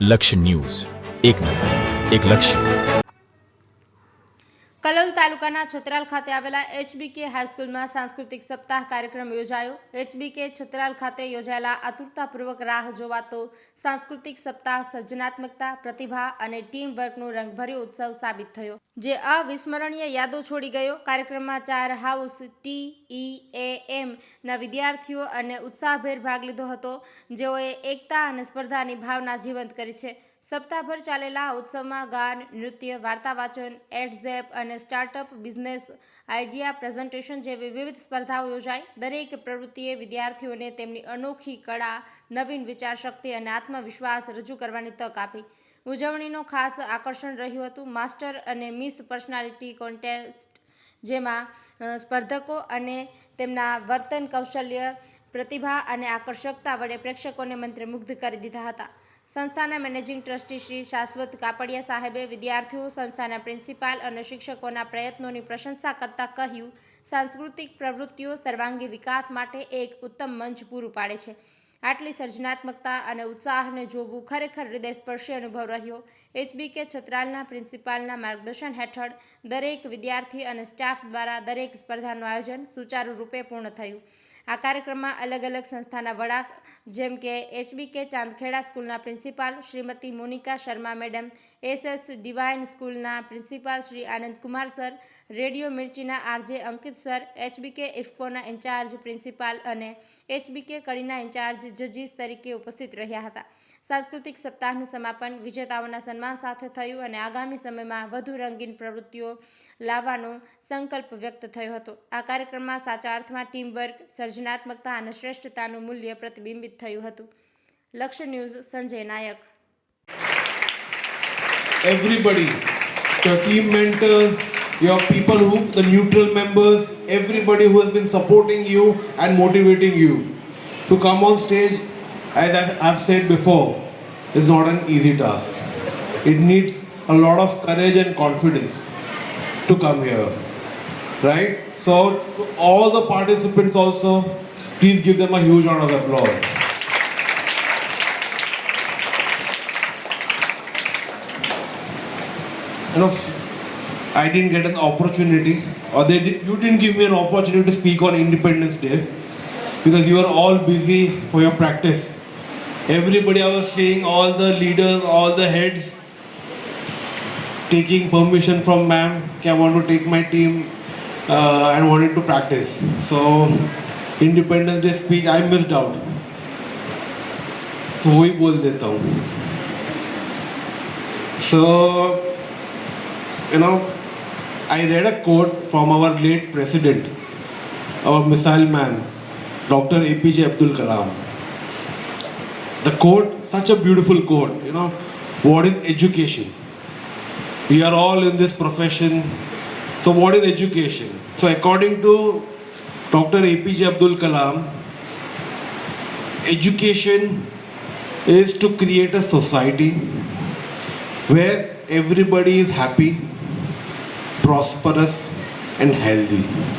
લક્ષ્ય ન્યૂઝ, એક નજર, એક લક્ષ્ય. કલોલ તાલુકાના છત્રાલ ખાતે આવેલા એચબીકે હાઈસ્કૂલમાં સાંસ્કૃતિક સપ્તાહ કાર્યક્રમ યોજાયો. એચબીકે છત્રાલ ખાતે યોજાયેલા આતુરતાપૂર્વક રાહ જોવાતો સાંસ્કૃતિક સપ્તાહ સર્જનાત્મકતા, પ્રતિભા અને ટીમ વર્કનો રંગભર્યો ઉત્સવ સાબિત થયો, જે અવિસ્મરણીય યાદો છોડી ગયો. કાર્યક્રમમાં 4 હાઉસ TEAM ના વિદ્યાર્થીઓ અને ઉત્સાહભેર ભાગ લીધો હતો, જેઓએ એકતા અને સ્પર્ધાની ભાવના જીવંત કરી છે. સપ્તાહભર ચાલેલા ઉત્સવમાં ગાન, નૃત્ય, વાર્તા વાંચન, એડઝેપ અને સ્ટાર્ટઅપ બિઝનેસ આઈડિયા પ્રેઝન્ટેશન જેવી વિવિધ સ્પર્ધાઓ યોજાઈ. દરેક પ્રવૃત્તિએ વિદ્યાર્થીઓને તેમની અનોખી કળા, નવીન વિચારશક્તિ અને આત્મવિશ્વાસ રજૂ કરવાની તક આપી. ઉજવણીનો ખાસ આકર્ષણ રહ્યું હતું માસ્ટર અને મિસ પર્સનાલિટી કોન્ટેસ્ટ, જેમાં સ્પર્ધકો અને તેમના વર્તન કૌશલ્ય, પ્રતિભા અને આકર્ષકતા વડે પ્રેક્ષકોને મંત્રમુગ્ધ કરી દીધા હતા. સંસ્થાના મેનેજિંગ ટ્રસ્ટી શ્રી શાશ્વત કાપડિયા સાહેબે વિદ્યાર્થીઓ, સંસ્થાના પ્રિન્સિપાલ અને શિક્ષકોના પ્રયત્નોની પ્રશંસા કરતા કહ્યું, સાંસ્કૃતિક પ્રવૃત્તિઓ સર્વાંગી વિકાસ માટે એક ઉત્તમ મંચ પૂરું પાડે છે. આટલી સર્જનાત્મકતા અને ઉત્સાહને જોવું ખરેખર હૃદયસ્પર્શી અનુભવ રહ્યો. એચબીકે છત્રાલના પ્રિન્સિપાલના માર્ગદર્શન હેઠળ દરેક વિદ્યાર્થી અને સ્ટાફ દ્વારા દરેક સ્પર્ધાનું આયોજન સુચારુ રૂપે પૂર્ણ થયું. આ કાર્યક્રમમાં અલગ અલગ સંસ્થાના વડા જેમ કે એચબીકે ચાંદખેડા સ્કૂલના principal Shrimati Monica Sharma madam, SS divine સ્કૂલના principal Shri Anand Kumar sir, radio મિર્ચીના RJ અંકિત સર, એચબીકે ઇફકોના ઇન્ચાર્જ પ્રિન્સિપાલ અને એચબીકે કડીના ઇન્ચાર્જ જજીસ તરીકે ઉપસ્થિત રહ્યા હતા. સાંસ્કૃતિક સપ્તાહનું સમાપન વિજેતાઓના સન્માન સાથે થયું અને આગામી સમયમાં વધુ રંગીન પ્રવૃત્તિઓ લાવવાનો સંકલ્પ વ્યક્ત થયો હતો. આ કાર્યક્રમમાં સાચા અર્થમાં ટીમવર્ક, સર્જનાત્મકતા અને શ્રેષ્ઠતાનું મૂલ્ય પ્રતિબિંબિત થયું હતું. લક્ષ્ય news, Sanjay Nayak. Everybody, your team mentors, your people who, the neutral members, everybody who has been supporting you and motivating you to come on stage, as I've said before, is not an easy task. It needs a lot of courage and confidence to come here, right? So to all the participants also, please give them a huge round of applause. You know, I didn't get an opportunity, or you didn't give me an opportunity to speak on Independence Day because you are all busy for your practice. Everybody, I was seeing all the leaders, all the heads taking permission from ma'am, I want to take my team and wanted to practice. So Independence Day speech I missed out. तो वही बोल देता हूँ. So you know, I read a quote from our late president, our missile man, Dr. APJ Abdul Kalam. The quote, such a beautiful quote, you know, what is education? We are all in this profession. So what is education? So according to Dr. APJ Abdul Kalam, education is to create a society where everybody is happy, prosperous and healthy.